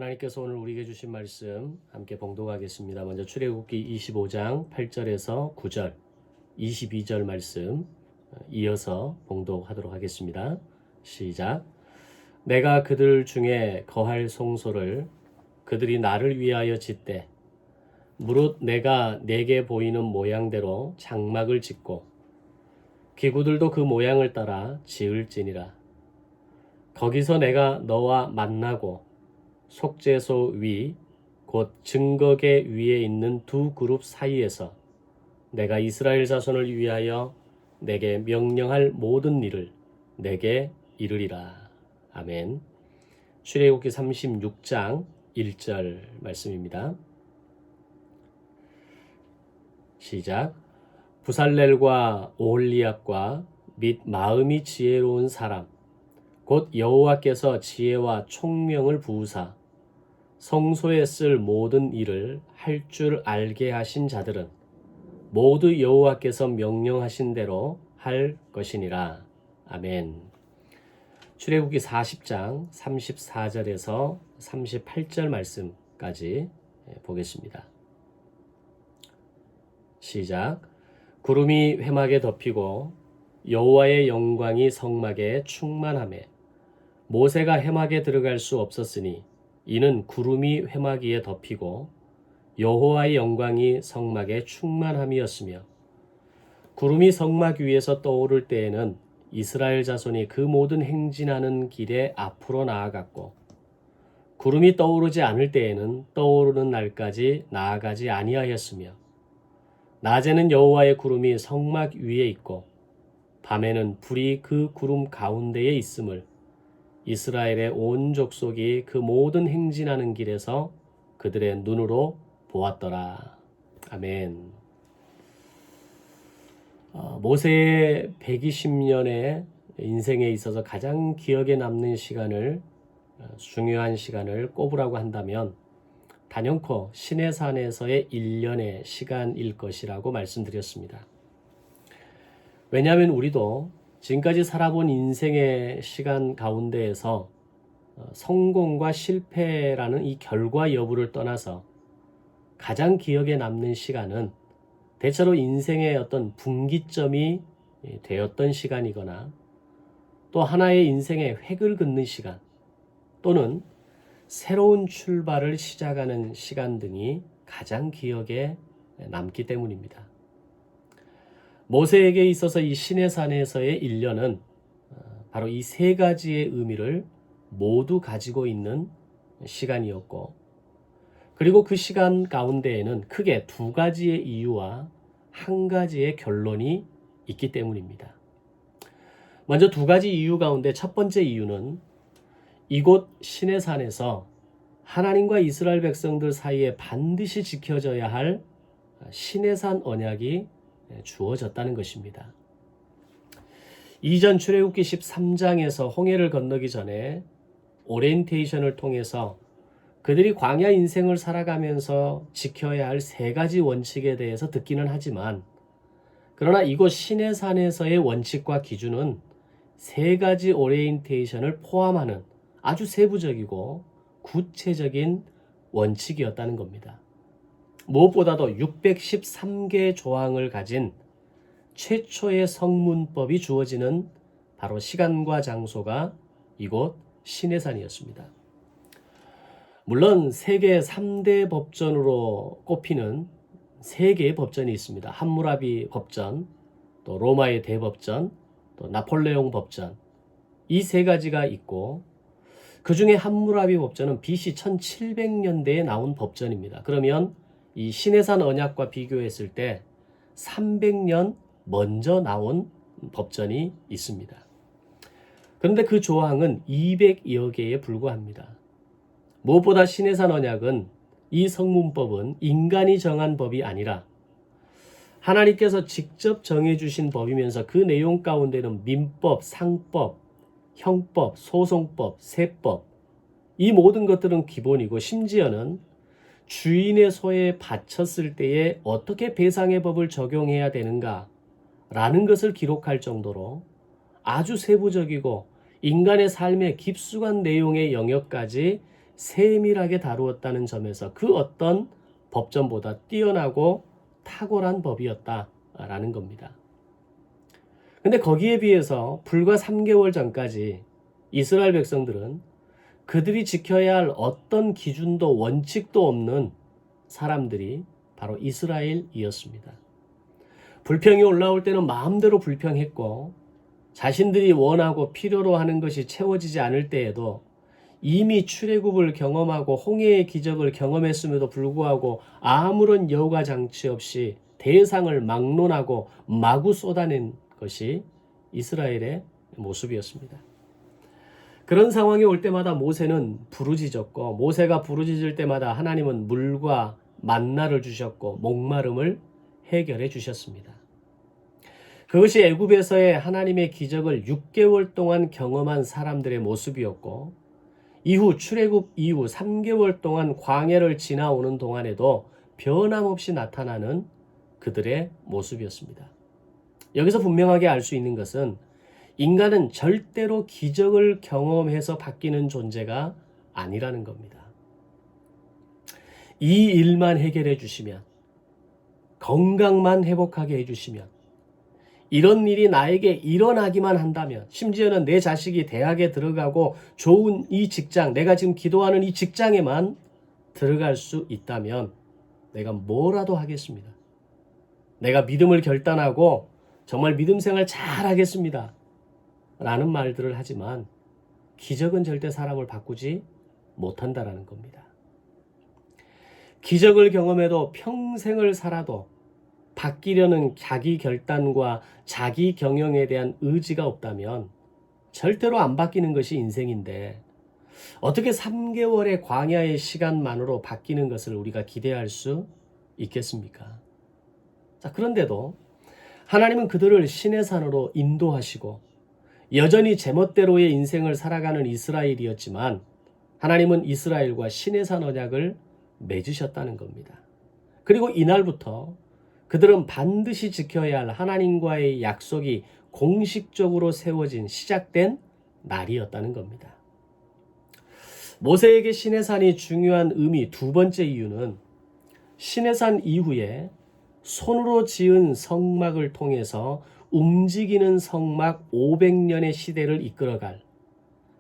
하나님께서 오늘 우리에게 주신 말씀 함께 봉독하겠습니다. 먼저 출애굽기 25장 8절에서 9절, 22절 말씀 이어서 봉독하도록 하겠습니다. 시작. 내가 그들 중에 거할 송소를 그들이 나를 위하여 짓되 무릇 내가 내게 보이는 모양대로 장막을 짓고 기구들도 그 모양을 따라 지을지니라. 거기서 내가 너와 만나고 속죄소 위 곧 증거계 위에 있는 두 그룹 사이에서 내가 이스라엘 자손을 위하여 내게 명령할 모든 일을 내게 이르리라. 아멘. 출애굽기 36장 1절 말씀입니다. 시작. 부살렐과 오홀리압과 및 마음이 지혜로운 사람 곧 여호와께서 지혜와 총명을 부으사 성소에 쓸 모든 일을 할 줄 알게 하신 자들은 모두 여호와께서 명령하신 대로 할 것이니라. 아멘. 출애굽기 40장 34절에서 38절 말씀까지 보겠습니다. 시작. 구름이 회막에 덮이고 여호와의 영광이 성막에 충만하매 모세가 회막에 들어갈 수 없었으니 이는 구름이 회막 위에 덮이고 여호와의 영광이 성막에 충만함이었으며 구름이 성막 위에서 떠오를 때에는 이스라엘 자손이 그 모든 행진하는 길에 앞으로 나아갔고 구름이 떠오르지 않을 때에는 떠오르는 날까지 나아가지 아니하였으며 낮에는 여호와의 구름이 성막 위에 있고 밤에는 불이 그 구름 가운데에 있음을 이스라엘의 온 족속이 그 모든 행진하는 길에서 그들의 눈으로 보았더라. 아멘. 모세의 120년의 인생에 있어서 가장 기억에 남는 시간을, 중요한 시간을 꼽으라고 한다면 단연코 시내산에서의 1년의 시간일 것이라고 말씀드렸습니다. 왜냐하면 우리도 지금까지 살아본 인생의 시간 가운데에서 성공과 실패라는 이 결과 여부를 떠나서 가장 기억에 남는 시간은 대체로 인생의 어떤 분기점이 되었던 시간이거나 또 하나의 인생의 획을 긋는 시간 또는 새로운 출발을 시작하는 시간 등이 가장 기억에 남기 때문입니다. 모세에게 있어서 이 시내산에서의 1년은 바로 이 세 가지의 의미를 모두 가지고 있는 시간이었고 그리고 그 시간 가운데에는 크게 두 가지의 이유와 한 가지의 결론이 있기 때문입니다. 먼저 두 가지 이유 가운데 첫 번째 이유는 이곳 시내산에서 하나님과 이스라엘 백성들 사이에 반드시 지켜져야 할 시내산 언약이 주어졌다는 것입니다. 이전 출애굽기 13장에서 홍해를 건너기 전에 오리엔테이션을 통해서 그들이 광야 인생을 살아가면서 지켜야 할 세 가지 원칙에 대해서 듣기는 하지만 그러나 이곳 시내산에서의 원칙과 기준은 세 가지 오리엔테이션을 포함하는 아주 세부적이고 구체적인 원칙이었다는 겁니다. 무엇보다도 613개의 조항을 가진 최초의 성문법이 주어지는 바로 시간과 장소가 이곳 시내산이었습니다. 물론 세계 3대 법전으로 꼽히는 3개의 법전이 있습니다. 함무라비 법전, 또 로마의 대법전, 또 나폴레옹 법전 이 세 가지가 있고 그 중에 함무라비 법전은 BC 1700년대에 나온 법전입니다. 그러면 이 시내산 언약과 비교했을 때 300년 먼저 나온 법전이 있습니다. 그런데 그 조항은 200여 개에 불과합니다. 무엇보다 시내산 언약은 이 성문법은 인간이 정한 법이 아니라 하나님께서 직접 정해주신 법이면서 그 내용 가운데는 민법, 상법, 형법, 소송법, 세법 이 모든 것들은 기본이고 심지어는 주인의 소에 바쳤을 때에 어떻게 배상의 법을 적용해야 되는가 라는 것을 기록할 정도로 아주 세부적이고 인간의 삶의 깊숙한 내용의 영역까지 세밀하게 다루었다는 점에서 그 어떤 법전보다 뛰어나고 탁월한 법이었다라는 겁니다. 근데 거기에 비해서 불과 3개월 전까지 이스라엘 백성들은 그들이 지켜야 할 어떤 기준도 원칙도 없는 사람들이 바로 이스라엘이었습니다. 불평이 올라올 때는 마음대로 불평했고, 자신들이 원하고 필요로 하는 것이 채워지지 않을 때에도 이미 출애굽을 경험하고 홍해의 기적을 경험했음에도 불구하고 아무런 여호와 장치 없이 대상을 막론하고 마구 쏟아낸 것이 이스라엘의 모습이었습니다. 그런 상황이 올 때마다 모세는 부르짖었고, 모세가 부르짖을 때마다 하나님은 물과 만나를 주셨고 목마름을 해결해 주셨습니다. 그것이 애굽에서의 하나님의 기적을 6개월 동안 경험한 사람들의 모습이었고, 이후 출애굽 이후 3개월 동안 광야를 지나오는 동안에도 변함없이 나타나는 그들의 모습이었습니다. 여기서 분명하게 알 수 있는 것은 인간은 절대로 기적을 경험해서 바뀌는 존재가 아니라는 겁니다. 이 일만 해결해 주시면, 건강만 회복하게 해주시면, 이런 일이 나에게 일어나기만 한다면, 심지어는 내 자식이 대학에 들어가고 좋은 이 직장, 내가 지금 기도하는 이 직장에만 들어갈 수 있다면 내가 뭐라도 하겠습니다. 내가 믿음을 결단하고 정말 믿음 생활 잘 하겠습니다 라는 말들을 하지만 기적은 절대 사람을 바꾸지 못한다라는 겁니다. 기적을 경험해도 평생을 살아도 바뀌려는 자기 결단과 자기 경영에 대한 의지가 없다면 절대로 안 바뀌는 것이 인생인데, 어떻게 3개월의 광야의 시간만으로 바뀌는 것을 우리가 기대할 수 있겠습니까? 자, 그런데도 하나님은 그들을 신의 산으로 인도하시고 여전히 제멋대로의 인생을 살아가는 이스라엘이었지만 하나님은 이스라엘과 신의 산 언약을 맺으셨다는 겁니다. 그리고 이날부터 그들은 반드시 지켜야 할 하나님과의 약속이 공식적으로 세워진 시작된 날이었다는 겁니다. 모세에게 신의 산이 중요한 의미 두 번째 이유는 신의 산 이후에 손으로 지은 성막을 통해서 움직이는 성막 500년의 시대를 이끌어갈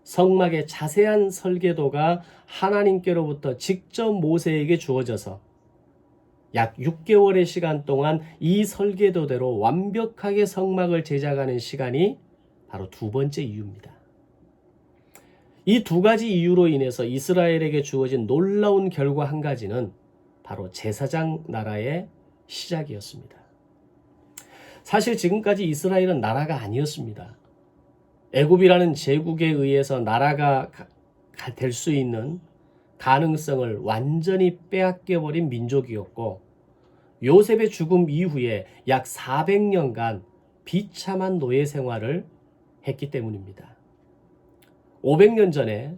성막의 자세한 설계도가 하나님께로부터 직접 모세에게 주어져서 약 6개월의 시간 동안 이 설계도대로 완벽하게 성막을 제작하는 시간이 바로 두 번째 이유입니다. 이 두 가지 이유로 인해서 이스라엘에게 주어진 놀라운 결과 한 가지는 바로 제사장 나라의 시작이었습니다. 사실 지금까지 이스라엘은 나라가 아니었습니다. 애굽이라는 제국에 의해서 나라가 될 수 있는 가능성을 완전히 빼앗겨버린 민족이었고, 요셉의 죽음 이후에 약 400년간 비참한 노예 생활을 했기 때문입니다. 500년 전에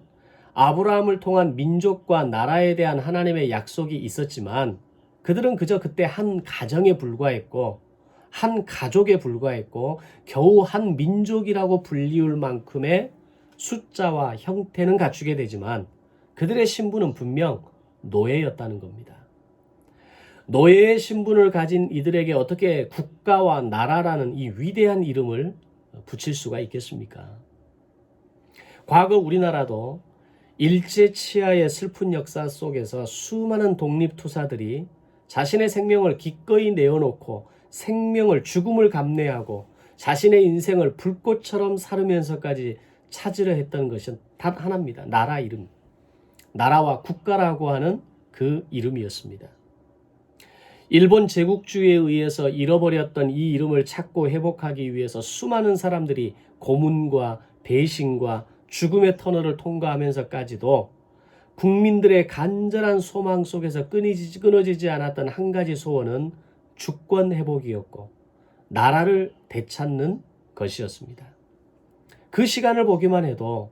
아브라함을 통한 민족과 나라에 대한 하나님의 약속이 있었지만 그들은 그저 그때 한 가정에 불과했고, 한 가족에 불과했고, 겨우 한 민족이라고 불리울 만큼의 숫자와 형태는 갖추게 되지만 그들의 신분은 분명 노예였다는 겁니다. 노예의 신분을 가진 이들에게 어떻게 국가와 나라라는 이 위대한 이름을 붙일 수가 있겠습니까? 과거 우리나라도 일제치하의 슬픈 역사 속에서 수많은 독립투사들이 자신의 생명을 기꺼이 내어놓고 생명을, 죽음을 감내하고 자신의 인생을 불꽃처럼 살으면서까지 찾으려 했던 것은 단 하나입니다. 나라 이름. 나라와 국가라고 하는 그 이름이었습니다. 일본 제국주의에 의해서 잃어버렸던 이 이름을 찾고 회복하기 위해서 수많은 사람들이 고문과 배신과 죽음의 터널을 통과하면서까지도 국민들의 간절한 소망 속에서 끊어지지 않았던 한 가지 소원은 주권 회복이었고 나라를 되찾는 것이었습니다. 그 시간을 보기만 해도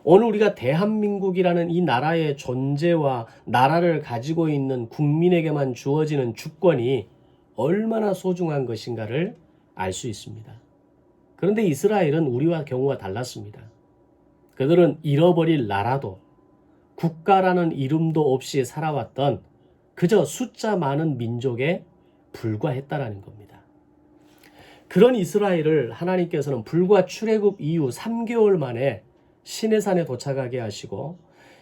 오늘 우리가 대한민국이라는 이 나라의 존재와 나라를 가지고 있는 국민에게만 주어지는 주권이 얼마나 소중한 것인가를 알 수 있습니다. 그런데 이스라엘은 우리와 경우가 달랐습니다. 그들은 잃어버릴 나라도 국가라는 이름도 없이 살아왔던 그저 숫자 많은 민족에 불과했다라는 겁니다. 그런 이스라엘을 하나님께서는 불과 출애굽 이후 3개월 만에 시내산에 도착하게 하시고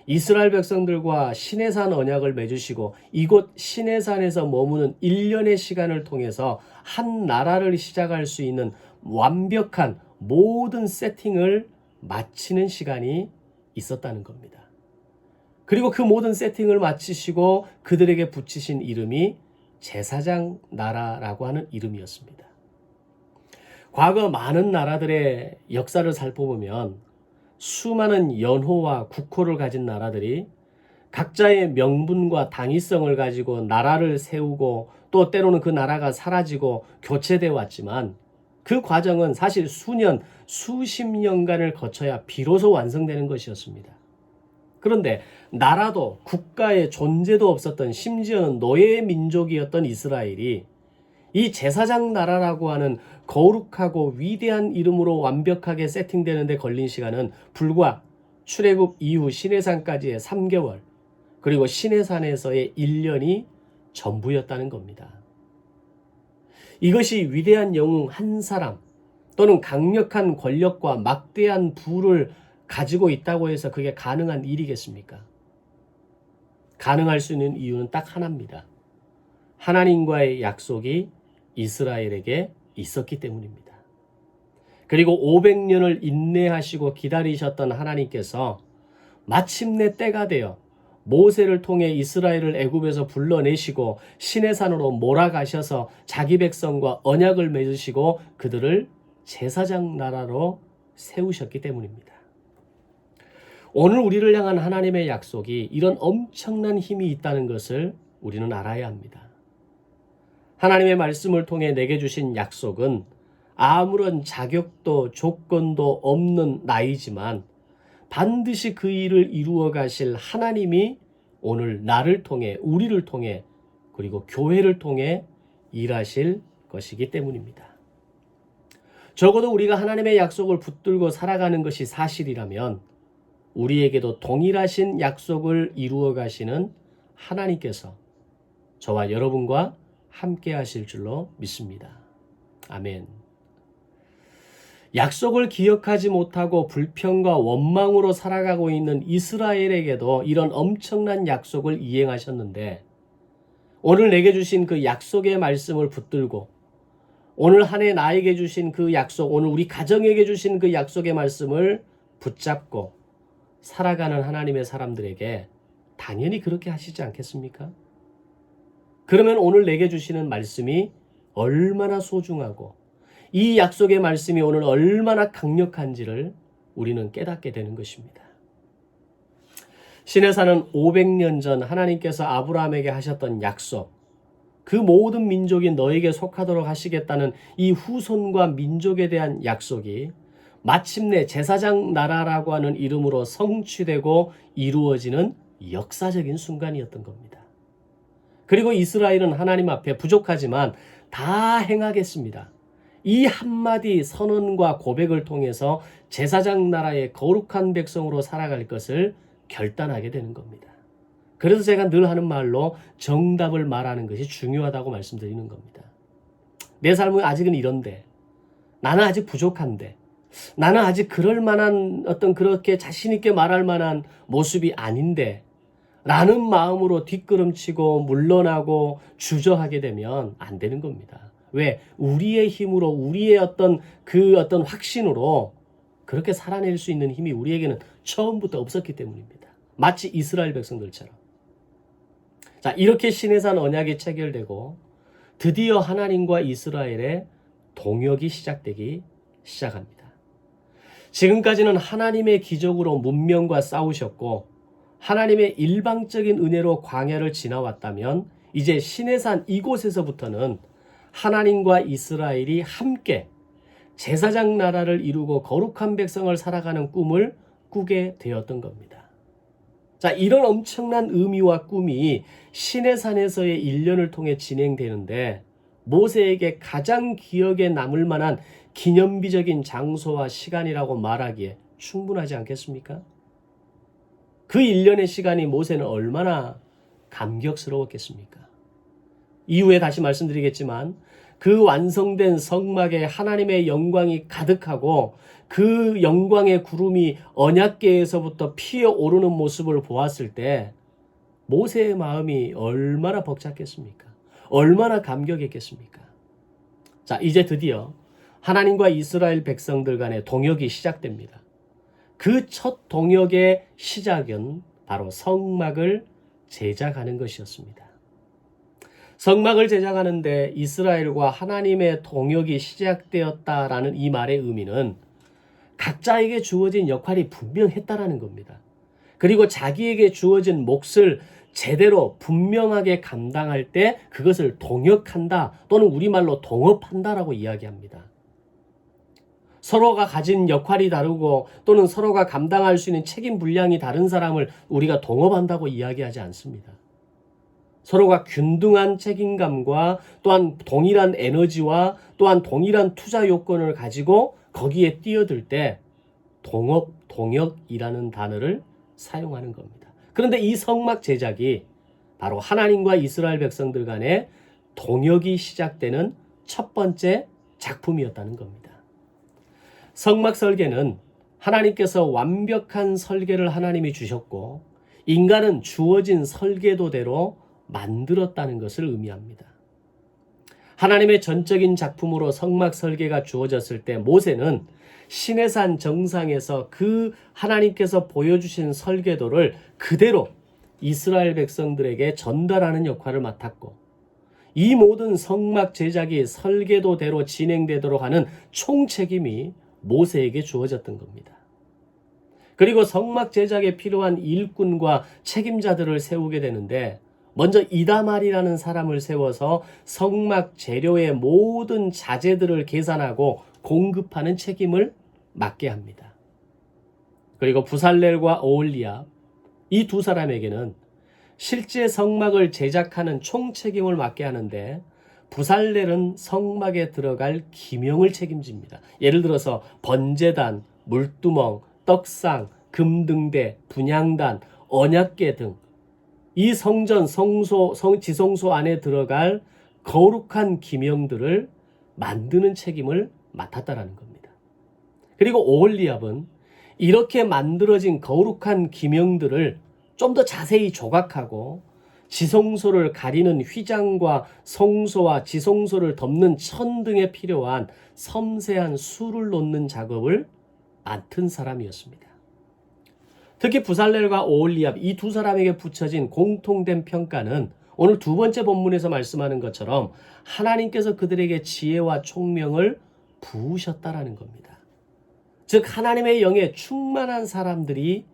이스라엘 백성들과 시내산 언약을 맺으시고 이곳 시내산에서 머무는 1년의 시간을 통해서 한 나라를 시작할 수 있는 완벽한 모든 세팅을 마치는 시간이 있었다는 겁니다. 그리고 그 모든 세팅을 마치시고 그들에게 붙이신 이름이 제사장 나라라고 하는 이름이었습니다. 과거 많은 나라들의 역사를 살펴보면 수많은 연호와 국호를 가진 나라들이 각자의 명분과 당위성을 가지고 나라를 세우고 또 때로는 그 나라가 사라지고 교체되어 왔지만 그 과정은 사실 수년, 수십 년간을 거쳐야 비로소 완성되는 것이었습니다. 그런데 나라도 국가의 존재도 없었던 심지어는 노예 민족이었던 이스라엘이 이 제사장 나라라고 하는 거룩하고 위대한 이름으로 완벽하게 세팅되는 데 걸린 시간은 불과 출애굽 이후 시내산까지의 3개월 그리고 시내산에서의 1년이 전부였다는 겁니다. 이것이 위대한 영웅 한 사람 또는 강력한 권력과 막대한 부를 가지고 있다고 해서 그게 가능한 일이겠습니까? 가능할 수 있는 이유는 딱 하나입니다. 하나님과의 약속이 이스라엘에게 있었기 때문입니다. 그리고 500년을 인내하시고 기다리셨던 하나님께서 마침내 때가 되어 모세를 통해 이스라엘을 애굽에서 불러내시고 시내산으로 몰아가셔서 자기 백성과 언약을 맺으시고 그들을 제사장 나라로 세우셨기 때문입니다. 오늘 우리를 향한 하나님의 약속이 이런 엄청난 힘이 있다는 것을 우리는 알아야 합니다. 하나님의 말씀을 통해 내게 주신 약속은 아무런 자격도 조건도 없는 나이지만 반드시 그 일을 이루어 가실 하나님이 오늘 나를 통해 우리를 통해 그리고 교회를 통해 일하실 것이기 때문입니다. 적어도 우리가 하나님의 약속을 붙들고 살아가는 것이 사실이라면 우리에게도 동일하신 약속을 이루어 가시는 하나님께서 저와 여러분과 함께 하실 줄로 믿습니다. 아멘. 약속을 기억하지 못하고 불평과 원망으로 살아가고 있는 이스라엘에게도 이런 엄청난 약속을 이행하셨는데 오늘 내게 주신 그 약속의 말씀을 붙들고 오늘 한 해 나에게 주신 그 약속, 오늘 우리 가정에게 주신 그 약속의 말씀을 붙잡고 살아가는 하나님의 사람들에게 당연히 그렇게 하시지 않겠습니까? 그러면 오늘 내게 주시는 말씀이 얼마나 소중하고 이 약속의 말씀이 오늘 얼마나 강력한지를 우리는 깨닫게 되는 것입니다. 시내산은 500년 전 하나님께서 아브라함에게 하셨던 약속, 그 모든 민족이 너에게 속하도록 하시겠다는 이 후손과 민족에 대한 약속이 마침내 제사장 나라라고 하는 이름으로 성취되고 이루어지는 역사적인 순간이었던 겁니다. 그리고 이스라엘은 하나님 앞에 부족하지만 다 행하겠습니다. 이 한마디 선언과 고백을 통해서 제사장 나라의 거룩한 백성으로 살아갈 것을 결단하게 되는 겁니다. 그래서 제가 늘 하는 말로 정답을 말하는 것이 중요하다고 말씀드리는 겁니다. 내 삶은 아직은 이런데, 나는 아직 부족한데, 나는 아직 그럴 만한 어떤 그렇게 자신 있게 말할 만한 모습이 아닌데 라는 마음으로 뒷걸음치고 물러나고 주저하게 되면 안 되는 겁니다. 왜? 우리의 힘으로 우리의 어떤 확신으로 그렇게 살아낼 수 있는 힘이 우리에게는 처음부터 없었기 때문입니다. 마치 이스라엘 백성들처럼. 자, 이렇게 시내산 언약이 체결되고 드디어 하나님과 이스라엘의 동역이 시작되기 시작합니다. 지금까지는 하나님의 기적으로 문명과 싸우셨고 하나님의 일방적인 은혜로 광야를 지나왔다면 이제 시내산 이곳에서부터는 하나님과 이스라엘이 함께 제사장 나라를 이루고 거룩한 백성을 살아가는 꿈을 꾸게 되었던 겁니다. 자, 이런 엄청난 의미와 꿈이 시내산에서의 1년을 통해 진행되는데 모세에게 가장 기억에 남을 만한 기념비적인 장소와 시간이라고 말하기에 충분하지 않겠습니까? 그 1년의 시간이 모세는 얼마나 감격스러웠겠습니까? 이후에 다시 말씀드리겠지만 그 완성된 성막에 하나님의 영광이 가득하고 그 영광의 구름이 언약궤에서부터 피어오르는 모습을 보았을 때 모세의 마음이 얼마나 벅찼겠습니까? 얼마나 감격했겠습니까? 자, 이제 드디어 하나님과 이스라엘 백성들 간의 동역이 시작됩니다. 그 첫 동역의 시작은 바로 성막을 제작하는 것이었습니다. 성막을 제작하는데 이스라엘과 하나님의 동역이 시작되었다라는 이 말의 의미는 각자에게 주어진 역할이 분명했다라는 겁니다. 그리고 자기에게 주어진 몫을 제대로 분명하게 감당할 때 그것을 동역한다 또는 우리말로 동업한다라고 이야기합니다. 서로가 가진 역할이 다르고 또는 서로가 감당할 수 있는 책임 분량이 다른 사람을 우리가 동업한다고 이야기하지 않습니다. 서로가 균등한 책임감과 또한 동일한 에너지와 또한 동일한 투자 요건을 가지고 거기에 뛰어들 때 동업, 동역이라는 단어를 사용하는 겁니다. 그런데 이 성막 제작이 바로 하나님과 이스라엘 백성들 간의 동역이 시작되는 첫 번째 작품이었다는 겁니다. 성막 설계는 하나님께서 완벽한 설계를 하나님이 주셨고 인간은 주어진 설계도대로 만들었다는 것을 의미합니다. 하나님의 전적인 작품으로 성막 설계가 주어졌을 때 모세는 시내산 정상에서 그 하나님께서 보여주신 설계도를 그대로 이스라엘 백성들에게 전달하는 역할을 맡았고 이 모든 성막 제작이 설계도대로 진행되도록 하는 총책임이 모세에게 주어졌던 겁니다. 그리고 성막 제작에 필요한 일꾼과 책임자들을 세우게 되는데 먼저 이다말이라는 사람을 세워서 성막 재료의 모든 자재들을 계산하고 공급하는 책임을 맡게 합니다. 그리고 부살렐과 오홀리압 이 두 사람에게는 실제 성막을 제작하는 총책임을 맡게 하는데 부살렐은 성막에 들어갈 기명을 책임집니다. 예를 들어서 번제단, 물두멍, 떡상, 금등대, 분향단, 언약궤 등 이 성전, 지성소 안에 들어갈 거룩한 기명들을 만드는 책임을 맡았다라는 겁니다. 그리고 오홀리압은 이렇게 만들어진 거룩한 기명들을 좀 더 자세히 조각하고 지성소를 가리는 휘장과 성소와 지성소를 덮는 천 등에 필요한 섬세한 수를 놓는 작업을 맡은 사람이었습니다. 특히 부살렐과 오홀리압 이 두 사람에게 붙여진 공통된 평가는 오늘 두 번째 본문에서 말씀하는 것처럼 하나님께서 그들에게 지혜와 총명을 부으셨다라는 겁니다. 즉 하나님의 영에 충만한 사람들이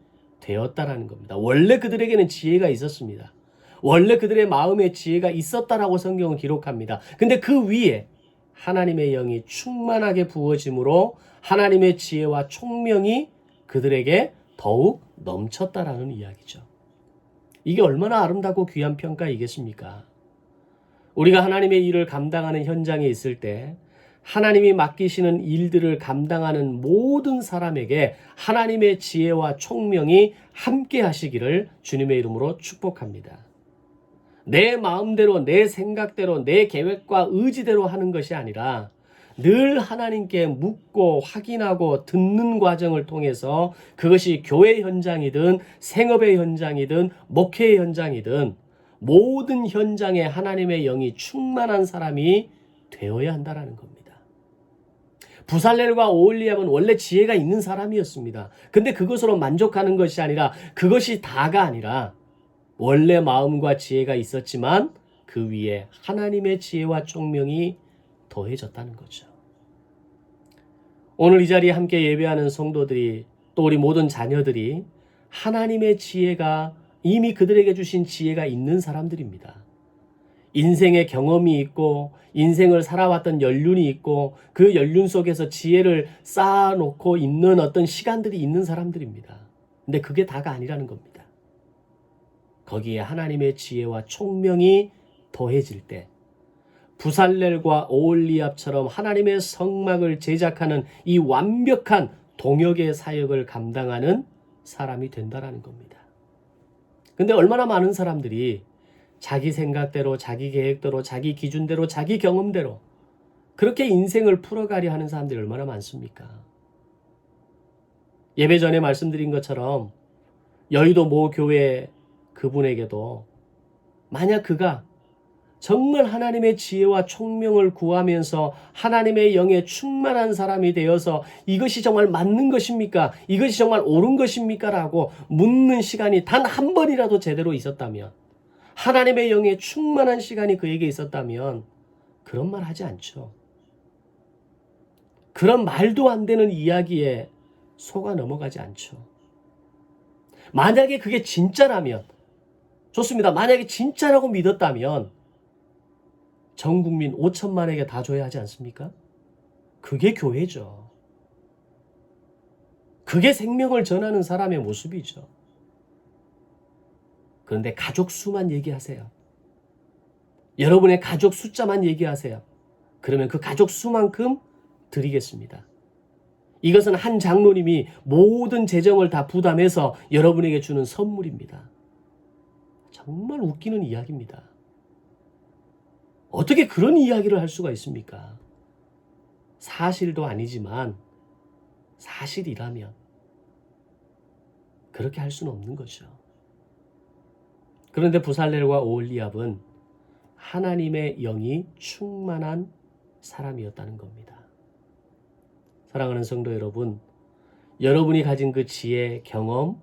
되었다라는 겁니다. 원래 그들에게는 지혜가 있었습니다. 원래 그들의 마음에 지혜가 있었다라고 성경은 기록합니다. 근데 그 위에 하나님의 영이 충만하게 부어짐으로 하나님의 지혜와 총명이 그들에게 더욱 넘쳤다라는 이야기죠. 이게 얼마나 아름답고 귀한 평가이겠습니까? 우리가 하나님의 일을 감당하는 현장에 있을 때 하나님이 맡기시는 일들을 감당하는 모든 사람에게 하나님의 지혜와 총명이 함께 하시기를 주님의 이름으로 축복합니다. 내 마음대로, 내 생각대로, 내 계획과 의지대로 하는 것이 아니라 늘 하나님께 묻고 확인하고 듣는 과정을 통해서 그것이 교회 현장이든 생업의 현장이든 목회의 현장이든 모든 현장에 하나님의 영이 충만한 사람이 되어야 한다는 겁니다. 부살렐과 오홀리압은 원래 지혜가 있는 사람이었습니다. 근데 그것으로 만족하는 것이 아니라 그것이 다가 아니라 원래 마음과 지혜가 있었지만 그 위에 하나님의 지혜와 총명이 더해졌다는 거죠. 오늘 이 자리에 함께 예배하는 성도들이 또 우리 모든 자녀들이 하나님의 지혜가 이미 그들에게 주신 지혜가 있는 사람들입니다. 인생의 경험이 있고 인생을 살아왔던 연륜이 있고 그 연륜 속에서 지혜를 쌓아놓고 있는 어떤 시간들이 있는 사람들입니다. 근데 그게 다가 아니라는 겁니다. 거기에 하나님의 지혜와 총명이 더해질 때 부살렐과 오홀리압처럼 하나님의 성막을 제작하는 이 완벽한 동역의 사역을 감당하는 사람이 된다라는 겁니다. 근데 얼마나 많은 사람들이 자기 생각대로, 자기 계획대로, 자기 기준대로, 자기 경험대로 그렇게 인생을 풀어가려 하는 사람들이 얼마나 많습니까? 예배 전에 말씀드린 것처럼 여의도 모 교회 그분에게도 만약 그가 정말 하나님의 지혜와 총명을 구하면서 하나님의 영에 충만한 사람이 되어서 이것이 정말 맞는 것입니까? 이것이 정말 옳은 것입니까? 라고 묻는 시간이 단 한 번이라도 제대로 있었다면, 하나님의 영에 충만한 시간이 그에게 있었다면 그런 말 하지 않죠. 그런 말도 안 되는 이야기에 속아 넘어가지 않죠. 만약에 그게 진짜라면, 좋습니다. 만약에 진짜라고 믿었다면 전 국민 5천만에게 다 줘야 하지 않습니까? 그게 교회죠. 그게 생명을 전하는 사람의 모습이죠. 그런데 가족 수만 얘기하세요. 여러분의 가족 숫자만 얘기하세요. 그러면 그 가족 수만큼 드리겠습니다. 이것은 한 장로님이 모든 재정을 다 부담해서 여러분에게 주는 선물입니다. 정말 웃기는 이야기입니다. 어떻게 그런 이야기를 할 수가 있습니까? 사실도 아니지만 사실이라면 그렇게 할 수는 없는 거죠. 그런데 부살렐과 오홀리압은 하나님의 영이 충만한 사람이었다는 겁니다. 사랑하는 성도 여러분, 여러분이 가진 그 지혜, 경험,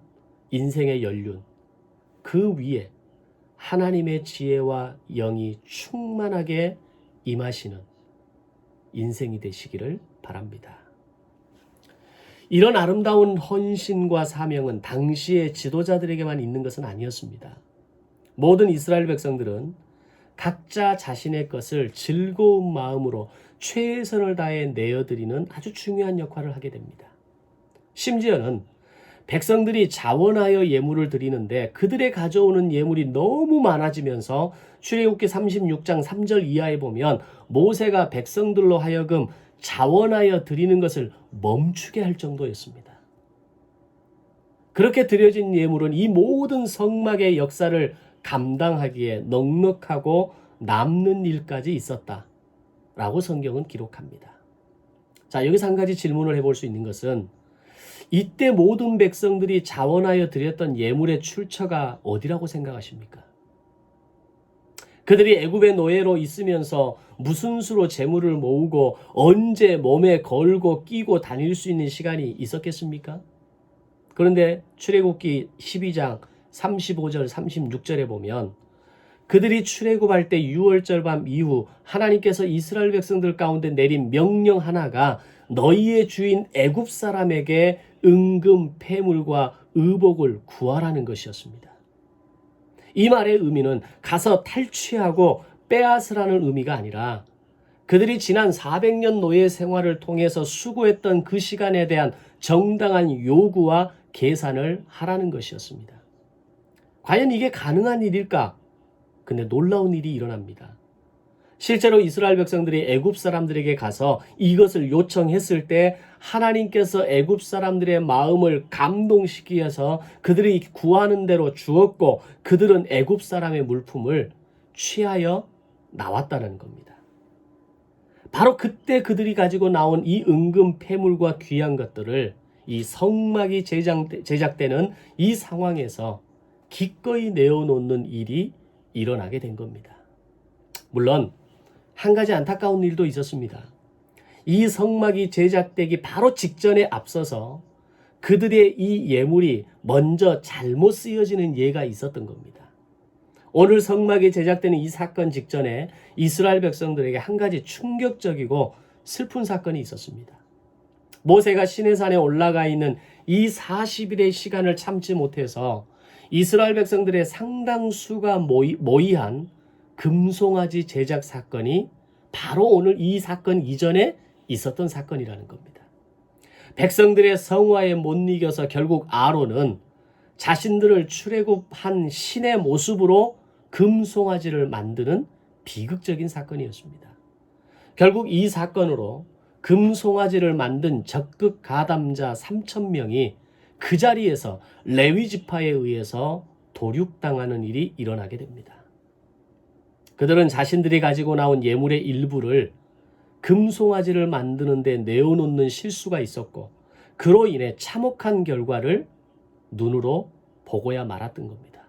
인생의 연륜, 그 위에 하나님의 지혜와 영이 충만하게 임하시는 인생이 되시기를 바랍니다. 이런 아름다운 헌신과 사명은 당시의 지도자들에게만 있는 것은 아니었습니다. 모든 이스라엘 백성들은 각자 자신의 것을 즐거운 마음으로 최선을 다해 내어드리는 아주 중요한 역할을 하게 됩니다. 심지어는 백성들이 자원하여 예물을 드리는데 그들의 가져오는 예물이 너무 많아지면서 출애굽기 36장 3절 이하에 보면 모세가 백성들로 하여금 자원하여 드리는 것을 멈추게 할 정도였습니다. 그렇게 드려진 예물은 이 모든 성막의 역사를 감당하기에 넉넉하고 남는 일까지 있었다라고 성경은 기록합니다. 자, 여기서 한 가지 질문을 해볼 수 있는 것은 이때 모든 백성들이 자원하여 드렸던 예물의 출처가 어디라고 생각하십니까? 그들이 애굽의 노예로 있으면서 무슨 수로 재물을 모으고 언제 몸에 걸고 끼고 다닐 수 있는 시간이 있었겠습니까? 그런데 출애굽기 12장 35절 36절에 보면 그들이 출애굽할 때 유월절 밤 이후 하나님께서 이스라엘 백성들 가운데 내린 명령 하나가 너희의 주인 애굽 사람에게 은금, 폐물과 의복을 구하라는 것이었습니다. 이 말의 의미는 가서 탈취하고 빼앗으라는 의미가 아니라 그들이 지난 400년 노예 생활을 통해서 수고했던 그 시간에 대한 정당한 요구와 계산을 하라는 것이었습니다. 과연 이게 가능한 일일까? 근데 놀라운 일이 일어납니다. 실제로 이스라엘 백성들이 애굽 사람들에게 가서 이것을 요청했을 때 하나님께서 애굽 사람들의 마음을 감동시키셔서 그들이 구하는 대로 주었고 그들은 애굽 사람의 물품을 취하여 나왔다는 겁니다. 바로 그때 그들이 가지고 나온 이 은금 폐물과 귀한 것들을 이 성막이 제작되는 이 상황에서 기꺼이 내어놓는 일이 일어나게 된 겁니다. 물론 한 가지 안타까운 일도 있었습니다. 이 성막이 제작되기 바로 직전에 앞서서 그들의 이 예물이 먼저 잘못 쓰여지는 예가 있었던 겁니다. 오늘 성막이 제작되는 이 사건 직전에 이스라엘 백성들에게 한 가지 충격적이고 슬픈 사건이 있었습니다. 모세가 시내산에 올라가 있는 이 40일의 시간을 참지 못해서 이스라엘 백성들의 상당수가 모이한 금송아지 제작 사건이 바로 오늘 이 사건 이전에 있었던 사건이라는 겁니다. 백성들의 성화에 못 이겨서 결국 아론은 자신들을 출애굽한 신의 모습으로 금송아지를 만드는 비극적인 사건이었습니다. 결국 이 사건으로 금송아지를 만든 적극 가담자 3,000명이 그 자리에서 레위 지파에 의해서 도륙당하는 일이 일어나게 됩니다. 그들은 자신들이 가지고 나온 예물의 일부를 금송아지를 만드는 데 내어놓는 실수가 있었고 그로 인해 참혹한 결과를 눈으로 보고야 말았던 겁니다.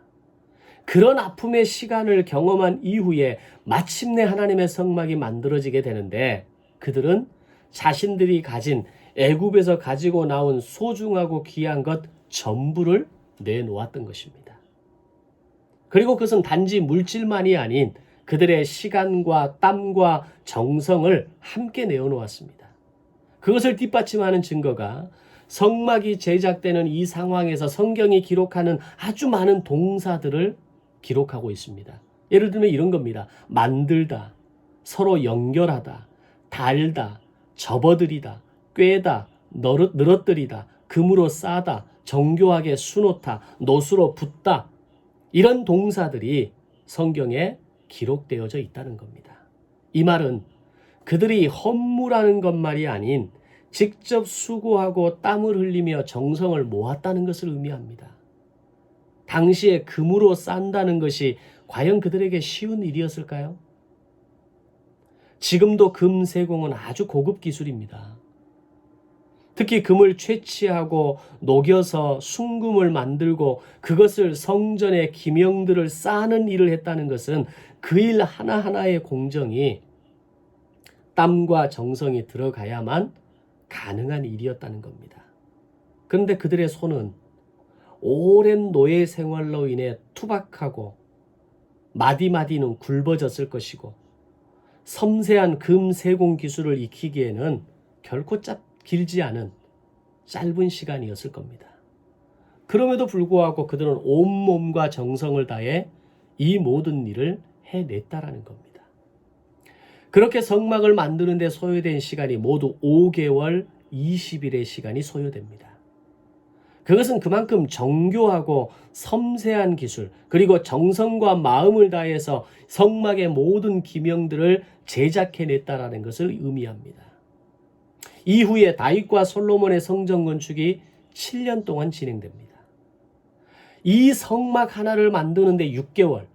그런 아픔의 시간을 경험한 이후에 마침내 하나님의 성막이 만들어지게 되는데 그들은 자신들이 가진 애굽에서 가지고 나온 소중하고 귀한 것 전부를 내놓았던 것입니다. 그리고 그것은 단지 물질만이 아닌 그들의 시간과 땀과 정성을 함께 내어놓았습니다. 그것을 뒷받침하는 증거가 성막이 제작되는 이 상황에서 성경이 기록하는 아주 많은 동사들을 기록하고 있습니다. 예를 들면 이런 겁니다. 만들다, 서로 연결하다, 달다, 접어들이다, 꿰다, 늘어뜨리다, 금으로 싸다, 정교하게 수놓다, 노수로 붓다. 이런 동사들이 성경에 기록되어져 있다는 겁니다. 이 말은 그들이 헌물하는 것만이 아닌 직접 수고하고 땀을 흘리며 정성을 모았다는 것을 의미합니다. 당시에 금으로 싼다는 것이 과연 그들에게 쉬운 일이었을까요? 지금도 금 세공은 아주 고급 기술입니다. 특히 금을 채취하고 녹여서 순금을 만들고 그것을 성전의 기명들을 쌓는 일을 했다는 것은 그 일 하나하나의 공정이 땀과 정성이 들어가야만 가능한 일이었다는 겁니다. 그런데 그들의 손은 오랜 노예 생활로 인해 투박하고 마디마디는 굵어졌을 것이고 섬세한 금 세공 기술을 익히기에는 결코 길지 않은 짧은 시간이었을 겁니다. 그럼에도 불구하고 그들은 온몸과 정성을 다해 이 모든 일을 해냈다라는 겁니다. 그렇게 성막을 만드는 데 소요된 시간이 모두 5개월 20일의 시간이 소요됩니다. 그것은 그만큼 정교하고 섬세한 기술 그리고 정성과 마음을 다해서 성막의 모든 기명들을 제작해냈다라는 것을 의미합니다. 이후에 다윗과 솔로몬의 성전 건축이 7년 동안 진행됩니다. 이 성막 하나를 만드는데 6개월,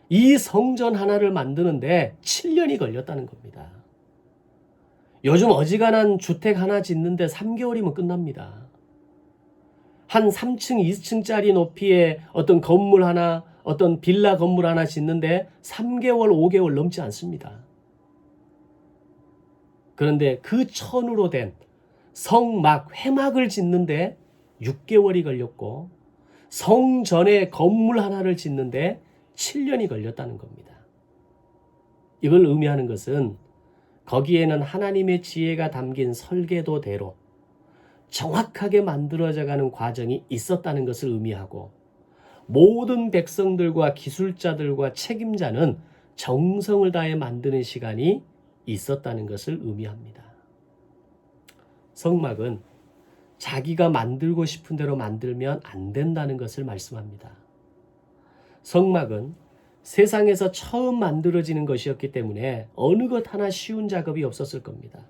이 성전 하나를 만드는데 7년이 걸렸다는 겁니다. 요즘 어지간한 주택 하나 짓는데 3개월이면 끝납니다. 한 3층, 2층짜리 높이의 어떤 건물 하나, 어떤 빌라 건물 하나 짓는데 3개월, 5개월 넘지 않습니다. 그런데 그 천으로 된 성막, 회막을 짓는데 6개월이 걸렸고 성전의 건물 하나를 짓는데 7년이 걸렸다는 겁니다. 이걸 의미하는 것은 거기에는 하나님의 지혜가 담긴 설계도대로 정확하게 만들어져가는 과정이 있었다는 것을 의미하고 모든 백성들과 기술자들과 책임자는 정성을 다해 만드는 시간이 있었다는 것을 의미합니다. 성막은 자기가 만들고 싶은 대로 만들면 안 된다는 것을 말씀합니다. 성막은 세상에서 처음 만들어지는 것이었기 때문에 어느 것 하나 쉬운 작업이 없었을 겁니다.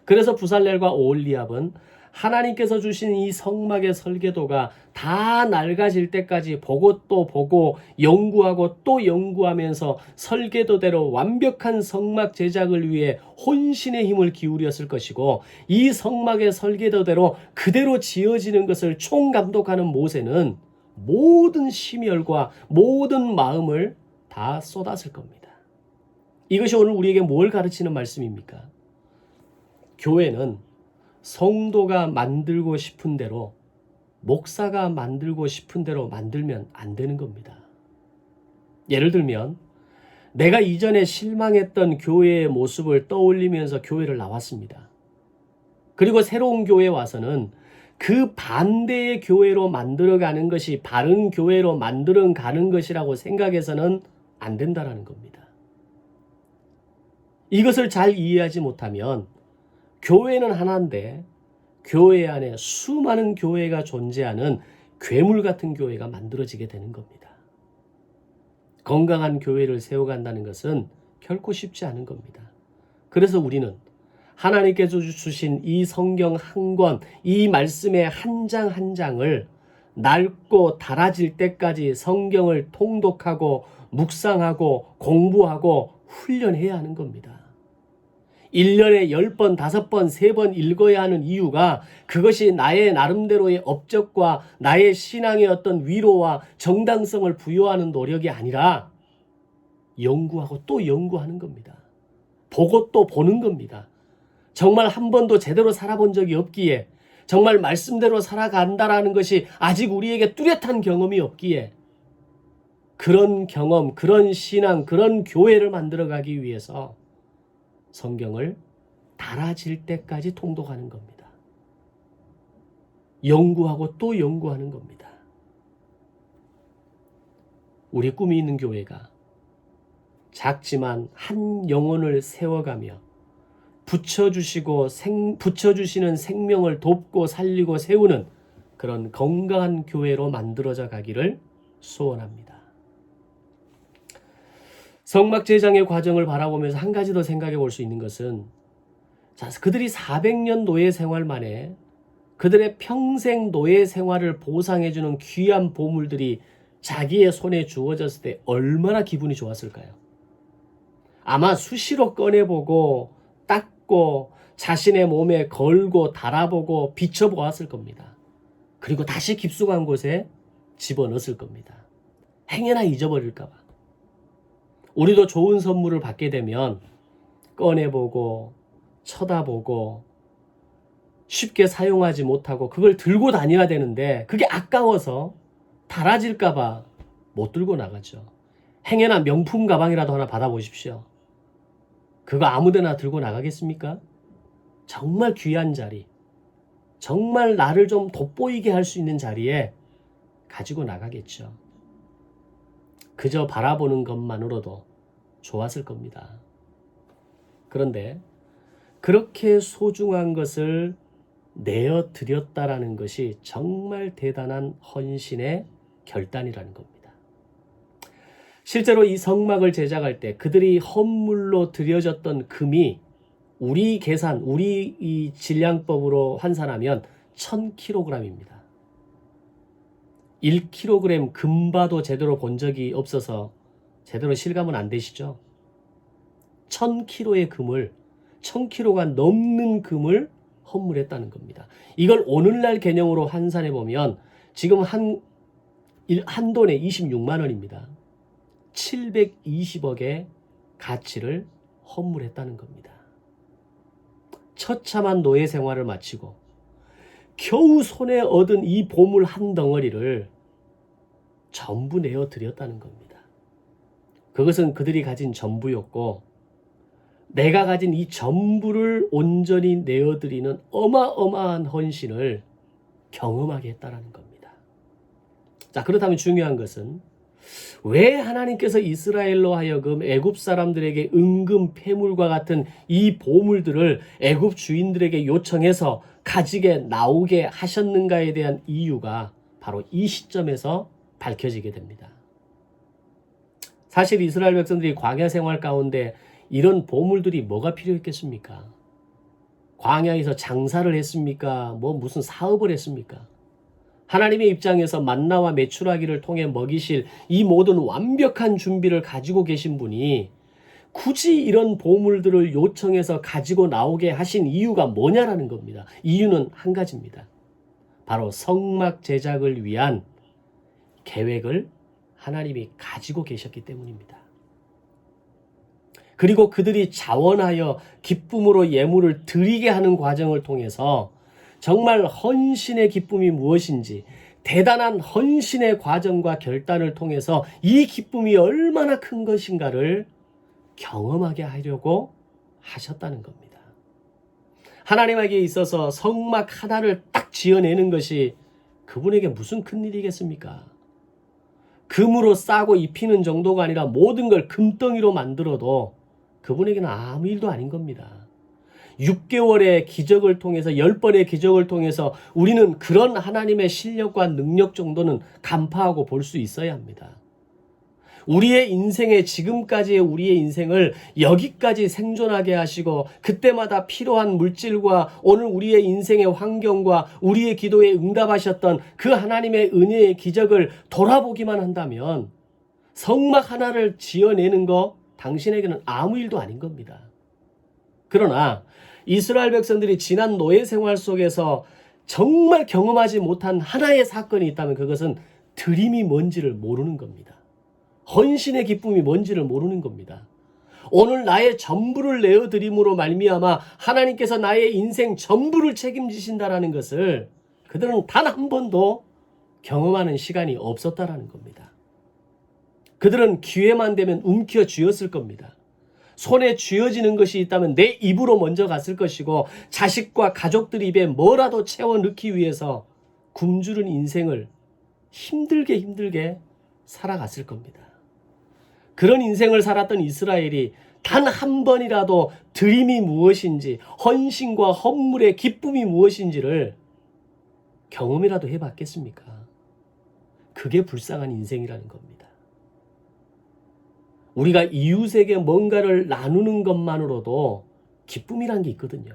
그래서 부살렐과 오홀리압은 하나님께서 주신 이 성막의 설계도가 다 낡아질 때까지 보고 또 보고 연구하고 또 연구하면서 설계도대로 완벽한 성막 제작을 위해 혼신의 힘을 기울였을 것이고 이 성막의 설계도대로 그대로 지어지는 것을 총감독하는 모세는 모든 심혈과 모든 마음을 다 쏟았을 겁니다. 이것이 오늘 우리에게 뭘 가르치는 말씀입니까? 교회는 성도가 만들고 싶은 대로 목사가 만들고 싶은 대로 만들면 안 되는 겁니다. 예를 들면 내가 이전에 실망했던 교회의 모습을 떠올리면서 교회를 나왔습니다. 그리고 새로운 교회에 와서는 그 반대의 교회로 만들어가는 것이 바른 교회로 만들어가는 것이라고 생각해서는 안 된다는 겁니다. 이것을 잘 이해하지 못하면 교회는 하나인데 교회 안에 수많은 교회가 존재하는 괴물 같은 교회가 만들어지게 되는 겁니다. 건강한 교회를 세워간다는 것은 결코 쉽지 않은 겁니다. 그래서 우리는 하나님께서 주신 이 성경 한 권, 이 말씀의 한 장 한 장을 낡고 닳아질 때까지 성경을 통독하고 묵상하고 공부하고 훈련해야 하는 겁니다. 1년에 10번, 5번, 3번 읽어야 하는 이유가 그것이 나의 나름대로의 업적과 나의 신앙의 어떤 위로와 정당성을 부여하는 노력이 아니라 연구하고 또 연구하는 겁니다. 보고 또 보는 겁니다. 정말 한 번도 제대로 살아본 적이 없기에, 정말 말씀대로 살아간다라는 것이 아직 우리에게 뚜렷한 경험이 없기에, 그런 경험, 그런 신앙, 그런 교회를 만들어가기 위해서 성경을 닳아질 때까지 통독하는 겁니다. 연구하고 또 연구하는 겁니다. 우리 꿈이 있는 교회가 작지만 한 영혼을 세워가며 붙여주시는 생명을 돕고 살리고 세우는 그런 건강한 교회로 만들어져 가기를 소원합니다. 성막 제장의 과정을 바라보면서 한 가지 더 생각해 볼 수 있는 것은, 자, 그들이 400년 노예 생활 만에 그들의 평생 노예 생활을 보상해주는 귀한 보물들이 자기의 손에 주어졌을 때 얼마나 기분이 좋았을까요? 아마 수시로 꺼내보고 닦고 자신의 몸에 걸고 달아보고 비춰보았을 겁니다. 그리고 다시 깊숙한 곳에 집어넣었을 겁니다. 행여나 잊어버릴까 봐. 우리도 좋은 선물을 받게 되면 꺼내보고 쳐다보고 쉽게 사용하지 못하고 그걸 들고 다녀야 되는데, 그게 아까워서 닳아질까 봐 못 들고 나가죠. 행여나 명품 가방이라도 하나 받아보십시오. 그거 아무데나 들고 나가겠습니까? 정말 귀한 자리, 정말 나를 좀 돋보이게 할 수 있는 자리에 가지고 나가겠죠. 그저 바라보는 것만으로도 좋았을 겁니다. 그런데 그렇게 소중한 것을 내어드렸다라는 것이 정말 대단한 헌신의 결단이라는 겁니다. 실제로 이 성막을 제작할 때 그들이 헌물로 드려졌던 금이 우리 계산, 우리 이 질량법으로 환산하면 1000kg입니다. 1kg 금바도 제대로 본 적이 없어서 제대로 실감은 안 되시죠? 1000kg의 금을, 1000kg가 넘는 금을 헌물했다는 겁니다. 이걸 오늘날 개념으로 환산해 보면 지금 한 돈에 26만 원입니다. 720억의 가치를 헌물했다는 겁니다. 처참한 노예 생활을 마치고 겨우 손에 얻은 이 보물 한 덩어리를 전부 내어드렸다는 겁니다. 그것은 그들이 가진 전부였고, 내가 가진 이 전부를 온전히 내어드리는 어마어마한 헌신을 경험하게 했다는 겁니다. 자, 그렇다면 중요한 것은 왜 하나님께서 이스라엘로 하여금 애굽 사람들에게 은금 폐물과 같은 이 보물들을 애굽 주인들에게 요청해서 가지게 나오게 하셨는가에 대한 이유가 바로 이 시점에서 밝혀지게 됩니다. 사실 이스라엘 백성들이 광야 생활 가운데 이런 보물들이 뭐가 필요했겠습니까? 광야에서 장사를 했습니까? 무슨 사업을 했습니까? 하나님의 입장에서 만나와 메추라기를 통해 먹이실 이 모든 완벽한 준비를 가지고 계신 분이 굳이 이런 보물들을 요청해서 가지고 나오게 하신 이유가 뭐냐라는 겁니다. 이유는 한 가지입니다. 바로 성막 제작을 위한 계획을 하나님이 가지고 계셨기 때문입니다. 그리고 그들이 자원하여 기쁨으로 예물을 드리게 하는 과정을 통해서 정말 헌신의 기쁨이 무엇인지, 대단한 헌신의 과정과 결단을 통해서 이 기쁨이 얼마나 큰 것인가를 경험하게 하려고 하셨다는 겁니다. 하나님에게 있어서 성막 하나를 딱 지어내는 것이 그분에게 무슨 큰 일이겠습니까? 금으로 싸고 입히는 정도가 아니라 모든 걸 금덩이로 만들어도 그분에게는 아무 일도 아닌 겁니다. 6개월의 기적을 통해서 10번의 기적을 통해서 우리는 그런 하나님의 실력과 능력 정도는 간파하고 볼 수 있어야 합니다. 우리의 인생에 지금까지의 우리의 인생을 여기까지 생존하게 하시고 그때마다 필요한 물질과 오늘 우리의 인생의 환경과 우리의 기도에 응답하셨던 그 하나님의 은혜의 기적을 돌아보기만 한다면 성막 하나를 지어내는 거 당신에게는 아무 일도 아닌 겁니다. 그러나 이스라엘 백성들이 지난 노예 생활 속에서 정말 경험하지 못한 하나의 사건이 있다면 그것은 드림이 뭔지를 모르는 겁니다. 헌신의 기쁨이 뭔지를 모르는 겁니다. 오늘 나의 전부를 내어드림으로 말미암아 하나님께서 나의 인생 전부를 책임지신다라는 것을 그들은 단 한 번도 경험하는 시간이 없었다라는 겁니다. 그들은 기회만 되면 움켜쥐었을 겁니다. 손에 쥐어지는 것이 있다면 내 입으로 먼저 갔을 것이고 자식과 가족들 입에 뭐라도 채워 넣기 위해서 굶주린 인생을 힘들게 살아갔을 겁니다. 그런 인생을 살았던 이스라엘이 단 한 번이라도 드림이 무엇인지 헌신과 헌물의 기쁨이 무엇인지를 경험이라도 해봤겠습니까? 그게 불쌍한 인생이라는 겁니다. 우리가 이웃에게 뭔가를 나누는 것만으로도 기쁨이란 게 있거든요.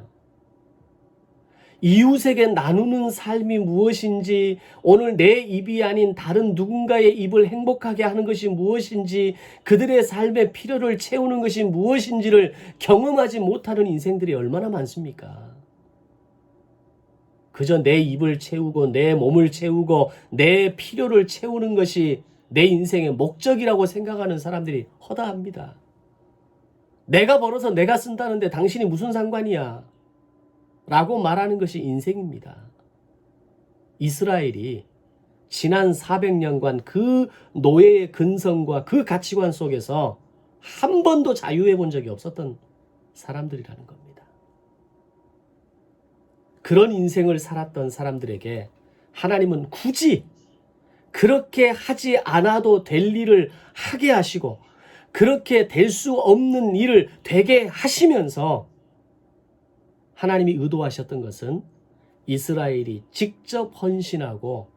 이웃에게 나누는 삶이 무엇인지, 오늘 내 입이 아닌 다른 누군가의 입을 행복하게 하는 것이 무엇인지, 그들의 삶의 필요를 채우는 것이 무엇인지를 경험하지 못하는 인생들이 얼마나 많습니까? 그저 내 입을 채우고 내 몸을 채우고 내 필요를 채우는 것이 내 인생의 목적이라고 생각하는 사람들이 허다합니다. 내가 벌어서 내가 쓴다는데 당신이 무슨 상관이야? 라고 말하는 것이 인생입니다. 이스라엘이 지난 400년간 그 노예의 근성과 그 가치관 속에서 한 번도 자유해 본 적이 없었던 사람들이라는 겁니다. 그런 인생을 살았던 사람들에게 하나님은 굳이 그렇게 하지 않아도 될 일을 하게 하시고 그렇게 될 수 없는 일을 되게 하시면서 하나님이 의도하셨던 것은 이스라엘이 직접 헌신하고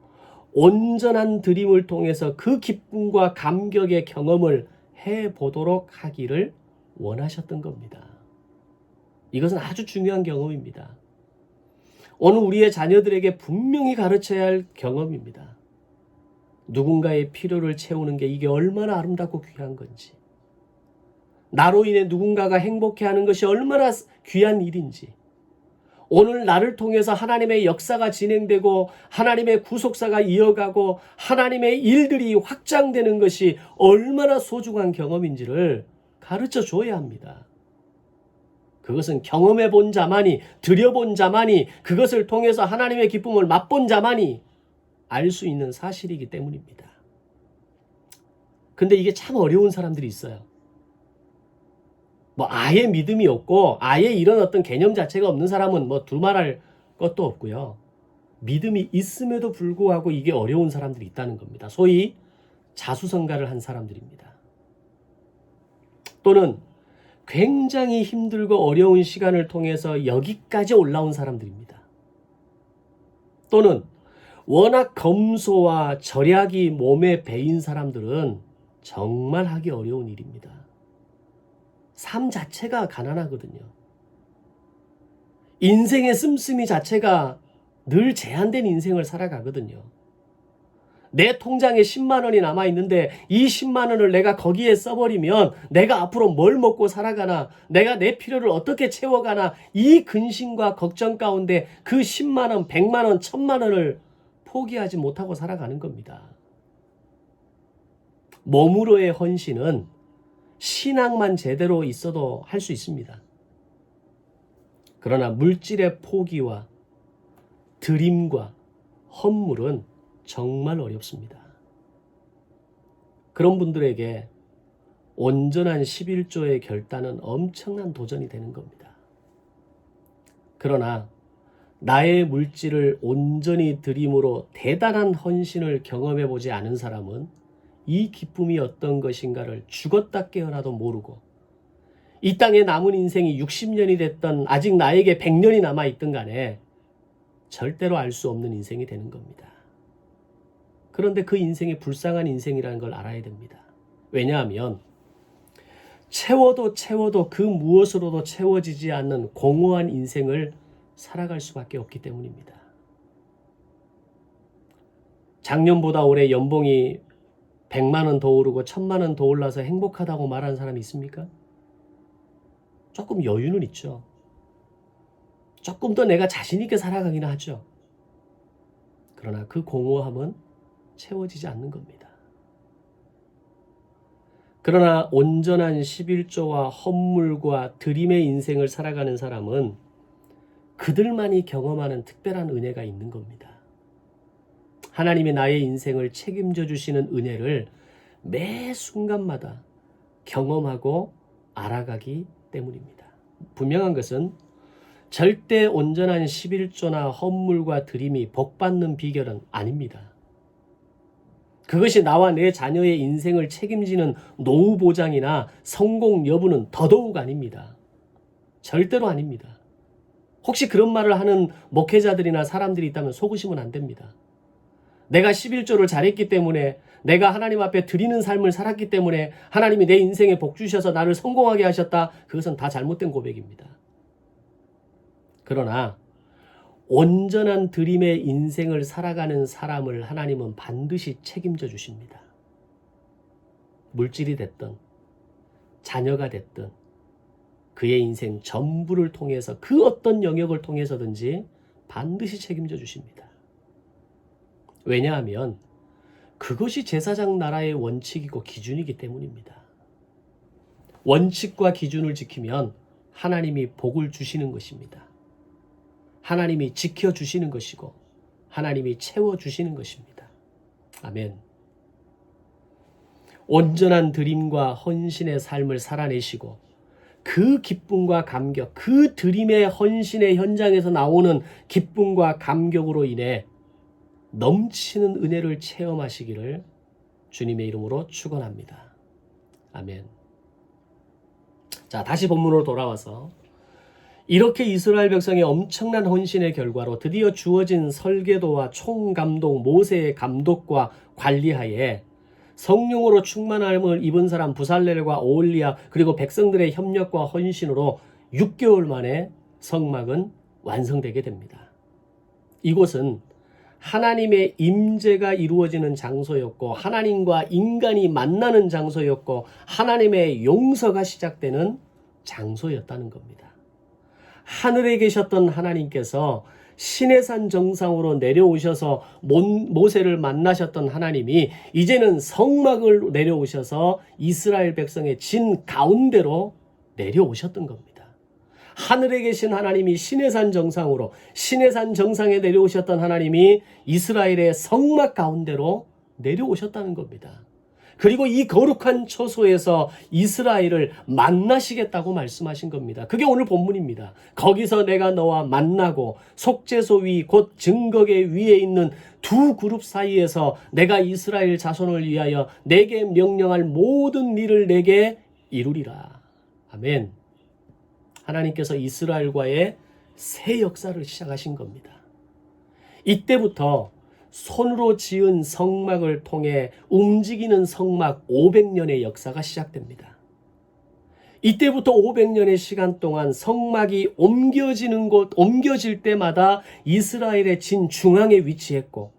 온전한 드림을 통해서 그 기쁨과 감격의 경험을 해보도록 하기를 원하셨던 겁니다. 이것은 아주 중요한 경험입니다. 오늘 우리의 자녀들에게 분명히 가르쳐야 할 경험입니다. 누군가의 필요를 채우는 게 이게 얼마나 아름답고 귀한 건지, 나로 인해 누군가가 행복해하는 것이 얼마나 귀한 일인지, 오늘 나를 통해서 하나님의 역사가 진행되고 하나님의 구속사가 이어가고 하나님의 일들이 확장되는 것이 얼마나 소중한 경험인지를 가르쳐 줘야 합니다. 그것은 경험해 본 자만이, 들여본 자만이, 그것을 통해서 하나님의 기쁨을 맛본 자만이 알 수 있는 사실이기 때문입니다. 근데 이게 참 어려운 사람들이 있어요. 뭐 아예 믿음이 없고 아예 이런 어떤 개념 자체가 없는 사람은 뭐 두말할 것도 없고요. 믿음이 있음에도 불구하고 이게 어려운 사람들이 있다는 겁니다. 소위 자수성가를 한 사람들입니다. 또는 굉장히 힘들고 어려운 시간을 통해서 여기까지 올라온 사람들입니다. 또는 워낙 검소와 절약이 몸에 배인 사람들은 정말 하기 어려운 일입니다. 삶 자체가 가난하거든요. 인생의 씀씀이 자체가 늘 제한된 인생을 살아가거든요. 내 통장에 10만 원이 남아있는데 이 10만 원을 내가 거기에 써버리면 내가 앞으로 뭘 먹고 살아가나, 내가 내 필요를 어떻게 채워가나, 이 근심과 걱정 가운데 그 10만 원, 100만 원, 1000만 원을 포기하지 못하고 살아가는 겁니다. 몸으로의 헌신은 신앙만 제대로 있어도 할 수 있습니다. 그러나 물질의 포기와 드림과 헌물은 정말 어렵습니다. 그런 분들에게 온전한 11조의 결단은 엄청난 도전이 되는 겁니다. 그러나 나의 물질을 온전히 드림으로 대단한 헌신을 경험해보지 않은 사람은 이 기쁨이 어떤 것인가를 죽었다 깨어나도 모르고, 이 땅에 남은 인생이 60년이 됐던 아직 나에게 100년이 남아있든 간에 절대로 알 수 없는 인생이 되는 겁니다. 그런데 그 인생이 불쌍한 인생이라는 걸 알아야 됩니다. 왜냐하면 채워도 그 무엇으로도 채워지지 않는 공허한 인생을 살아갈 수밖에 없기 때문입니다. 작년보다 올해 연봉이 100만 원 더 오르고 1000만 원 더 올라서 행복하다고 말하는 사람이 있습니까? 조금 여유는 있죠. 조금 더 내가 자신 있게 살아가기는 하죠. 그러나 그 공허함은 채워지지 않는 겁니다. 그러나 온전한 11조와 헌물과 드림의 인생을 살아가는 사람은 그들만이 경험하는 특별한 은혜가 있는 겁니다. 하나님이 나의 인생을 책임져 주시는 은혜를 매 순간마다 경험하고 알아가기 때문입니다. 분명한 것은 절대 온전한 11조나 헌물과 드림이 복받는 비결은 아닙니다. 그것이 나와 내 자녀의 인생을 책임지는 노후 보장이나 성공 여부는 더더욱 아닙니다. 절대로 아닙니다. 혹시 그런 말을 하는 목회자들이나 사람들이 있다면 속으시면 안 됩니다. 내가 11조를 잘했기 때문에, 내가 하나님 앞에 드리는 삶을 살았기 때문에 하나님이 내 인생에 복 주셔서 나를 성공하게 하셨다. 그것은 다 잘못된 고백입니다. 그러나 온전한 드림의 인생을 살아가는 사람을 하나님은 반드시 책임져 주십니다. 물질이 됐든 자녀가 됐든 그의 인생 전부를 통해서 그 어떤 영역을 통해서든지 반드시 책임져 주십니다. 왜냐하면 그것이 제사장 나라의 원칙이고 기준이기 때문입니다. 원칙과 기준을 지키면 하나님이 복을 주시는 것입니다. 하나님이 지켜주시는 것이고 하나님이 채워주시는 것입니다. 아멘. 온전한 드림과 헌신의 삶을 살아내시고 그 기쁨과 감격, 그 드림의 헌신의 현장에서 나오는 기쁨과 감격으로 인해 넘치는 은혜를 체험하시기를 주님의 이름으로 축원합니다. 아멘. 자, 다시 본문으로 돌아와서 이렇게 이스라엘 백성의 엄청난 헌신의 결과로 드디어 주어진 설계도와 총감독 모세의 감독과 관리하에 성령으로 충만함을 입은 사람 부살렐과 오홀리압 그리고 백성들의 협력과 헌신으로 6개월 만에 성막은 완성되게 됩니다. 이곳은 하나님의 임재가 이루어지는 장소였고 하나님과 인간이 만나는 장소였고 하나님의 용서가 시작되는 장소였다는 겁니다. 하늘에 계셨던 하나님께서 시내산 정상으로 내려오셔서 모세를 만나셨던 하나님이 이제는 성막을 내려오셔서 이스라엘 백성의 진 가운데로 내려오셨던 겁니다. 하늘에 계신 하나님이 시내산 정상으로 시내산 정상에 내려오셨던 하나님이 이스라엘의 성막 가운데로 내려오셨다는 겁니다. 그리고 이 거룩한 처소에서 이스라엘을 만나시겠다고 말씀하신 겁니다. 그게 오늘 본문입니다. 거기서 내가 너와 만나고 속죄소 위 곧 증거계 위에 있는 두 그룹 사이에서 내가 이스라엘 자손을 위하여 내게 명령할 모든 일을 내게 이루리라. 아멘. 하나님께서 이스라엘과의 새 역사를 시작하신 겁니다. 이때부터 손으로 지은 성막을 통해 움직이는 성막 500년의 역사가 시작됩니다. 이때부터 500년의 시간 동안 성막이 옮겨질 때마다 이스라엘의 진 중앙에 위치했고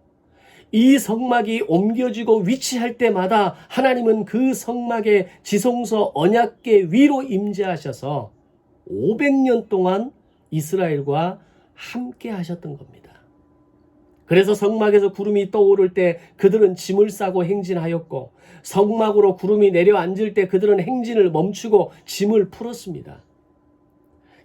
이 성막이 옮겨지고 위치할 때마다 하나님은 그 성막의 지성소 언약궤 위로 임재하셔서 500년 동안 이스라엘과 함께 하셨던 겁니다. 그래서 성막에서 구름이 떠오를 때 그들은 짐을 싸고 행진하였고 성막으로 구름이 내려앉을 때 그들은 행진을 멈추고 짐을 풀었습니다.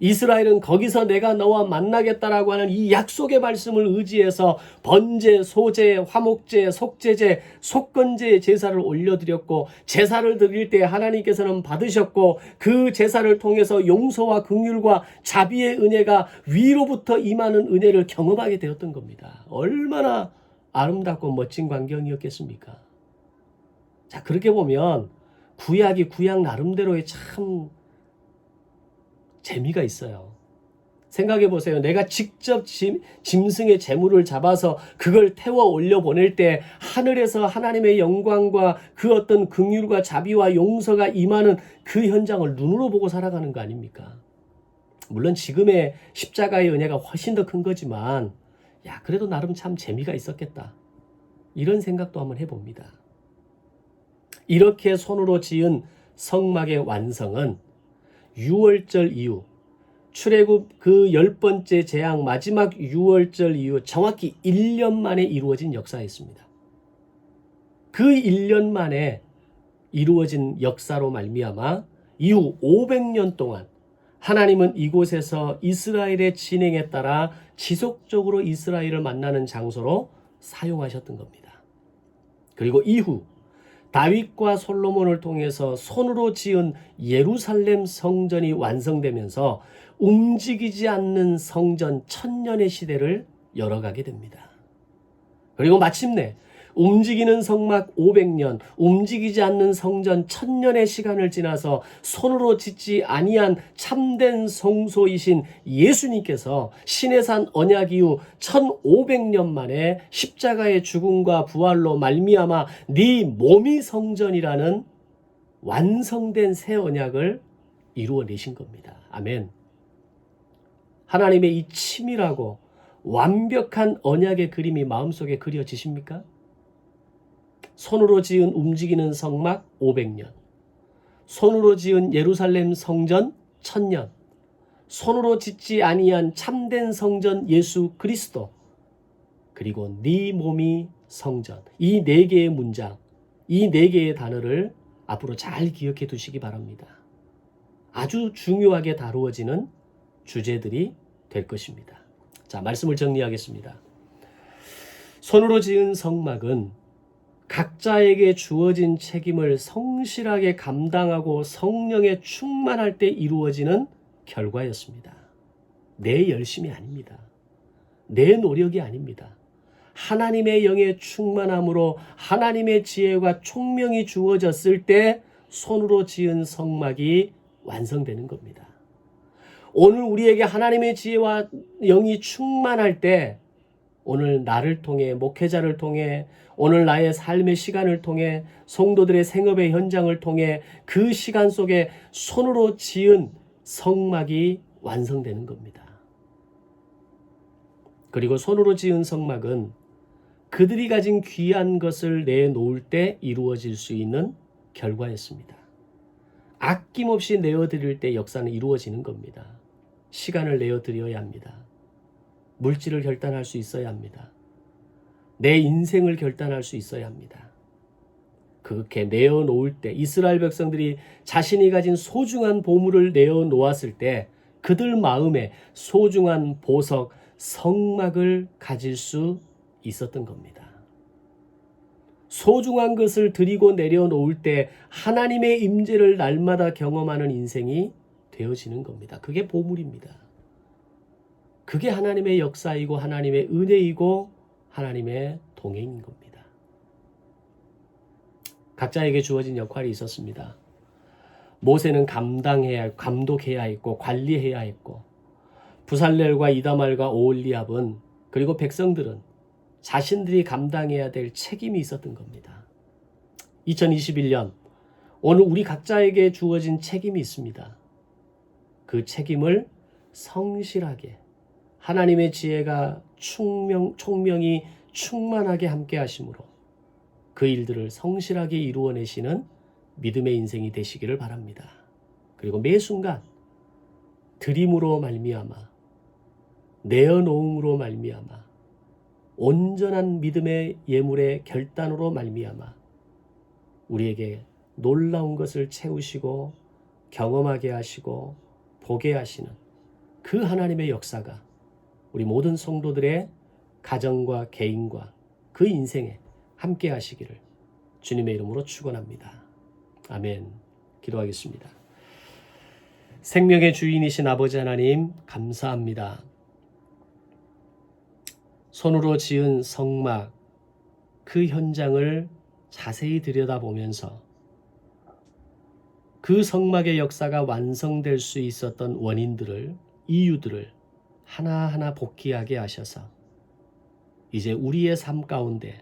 이스라엘은 거기서 내가 너와 만나겠다라고 하는 이 약속의 말씀을 의지해서 번제, 소제, 화목제, 속제제, 속건제의 제사를 올려드렸고 제사를 드릴 때 하나님께서는 받으셨고 그 제사를 통해서 용서와 긍휼과 자비의 은혜가 위로부터 임하는 은혜를 경험하게 되었던 겁니다. 얼마나 아름답고 멋진 광경이었겠습니까? 자, 그렇게 보면 구약이 구약 나름대로의 참 재미가 있어요. 생각해 보세요. 내가 직접 짐승의 제물을 잡아서 그걸 태워 올려 보낼 때 하늘에서 하나님의 영광과 그 어떤 긍휼과 자비와 용서가 임하는 그 현장을 눈으로 보고 살아가는 거 아닙니까? 물론 지금의 십자가의 은혜가 훨씬 더 큰 거지만 야, 그래도 나름 참 재미가 있었겠다. 이런 생각도 한번 해봅니다. 이렇게 손으로 지은 성막의 완성은 유월절 이후 출애굽 그 10번째 재앙 마지막 유월절 이후 정확히 1년 만에 이루어진 역사였습니다. 그 1년 만에 이루어진 역사로 말미암아 이후 500년 동안 하나님은 이곳에서 이스라엘의 진행에 따라 지속적으로 이스라엘을 만나는 장소로 사용하셨던 겁니다. 그리고 이후 다윗과 솔로몬을 통해서 손으로 지은 예루살렘 성전이 완성되면서 움직이지 않는 성전 1000년의 시대를 열어가게 됩니다. 그리고 마침내 움직이는 성막 500년, 움직이지 않는 성전 1000년의 시간을 지나서 손으로 짓지 아니한 참된 성소이신 예수님께서 시내산 언약 이후 1500년 만에 십자가의 죽음과 부활로 말미암아 네 몸이 성전이라는 완성된 새 언약을 이루어내신 겁니다. 아멘. 하나님의 이 치밀하고 완벽한 언약의 그림이 마음속에 그려지십니까? 손으로 지은 움직이는 성막 500년, 손으로 지은 예루살렘 성전 1000년, 손으로 짓지 아니한 참된 성전 예수 그리스도, 그리고 네 몸이 성전. 이 4개의 문장, 이 4개의 단어를 앞으로 잘 기억해 두시기 바랍니다. 아주 중요하게 다루어지는 주제들이 될 것입니다. 자, 말씀을 정리하겠습니다. 손으로 지은 성막은 각자에게 주어진 책임을 성실하게 감당하고 성령에 충만할 때 이루어지는 결과였습니다. 내 열심이 아닙니다. 내 노력이 아닙니다. 하나님의 영의 충만함으로 하나님의 지혜와 총명이 주어졌을 때 손으로 지은 성막이 완성되는 겁니다. 오늘 우리에게 하나님의 지혜와 영이 충만할 때 오늘 나를 통해, 목회자를 통해, 오늘 나의 삶의 시간을 통해, 성도들의 생업의 현장을 통해 그 시간 속에 손으로 지은 성막이 완성되는 겁니다. 그리고 손으로 지은 성막은 그들이 가진 귀한 것을 내놓을 때 이루어질 수 있는 결과였습니다. 아낌없이 내어드릴 때 역사는 이루어지는 겁니다. 시간을 내어드려야 합니다. 물질을 결단할 수 있어야 합니다. 내 인생을 결단할 수 있어야 합니다. 그렇게 내어놓을 때 이스라엘 백성들이 자신이 가진 소중한 보물을 내어놓았을 때 그들 마음에 소중한 보석, 성막을 가질 수 있었던 겁니다. 소중한 것을 드리고 내려놓을 때 하나님의 임재를 날마다 경험하는 인생이 되어지는 겁니다. 그게 보물입니다. 그게 하나님의 역사이고 하나님의 은혜이고 하나님의 동행인 겁니다. 각자에게 주어진 역할이 있었습니다. 모세는 감독해야 했고 관리해야 했고 부살렐과 이다말과 오홀리압은 그리고 백성들은 자신들이 감당해야 될 책임이 있었던 겁니다. 2021년 오늘 우리 각자에게 주어진 책임이 있습니다. 그 책임을 성실하게 하나님의 지혜가 총명이 충만하게 함께 하심으로 그 일들을 성실하게 이루어내시는 믿음의 인생이 되시기를 바랍니다. 그리고 매 순간 드림으로 말미암아 내어놓음으로 말미암아 온전한 믿음의 예물의 결단으로 말미암아 우리에게 놀라운 것을 채우시고 경험하게 하시고 보게 하시는 그 하나님의 역사가 우리 모든 성도들의 가정과 개인과 그 인생에 함께 하시기를 주님의 이름으로 축원합니다. 아멘. 기도하겠습니다. 생명의 주인이신 아버지 하나님 감사합니다. 손으로 지은 성막 그 현장을 자세히 들여다보면서 그 성막의 역사가 완성될 수 있었던 원인들을, 이유들을 하나하나 복귀하게 하셔서 이제 우리의 삶 가운데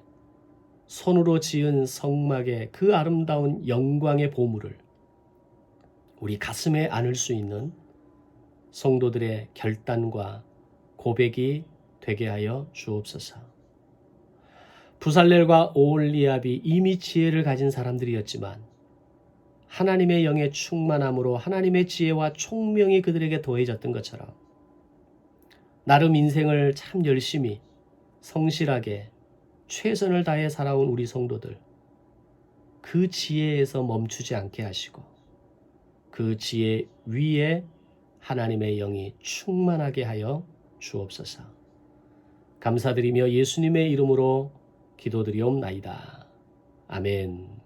손으로 지은 성막의 그 아름다운 영광의 보물을 우리 가슴에 안을 수 있는 성도들의 결단과 고백이 되게 하여 주옵소서. 부살렐과 오홀리압이 이미 지혜를 가진 사람들이었지만 하나님의 영의 충만함으로 하나님의 지혜와 총명이 그들에게 더해졌던 것처럼 나름 인생을 참 열심히 성실하게 최선을 다해 살아온 우리 성도들, 그 지혜에서 멈추지 않게 하시고 그 지혜 위에 하나님의 영이 충만하게 하여 주옵소서. 감사드리며 예수님의 이름으로 기도드리옵나이다. 아멘.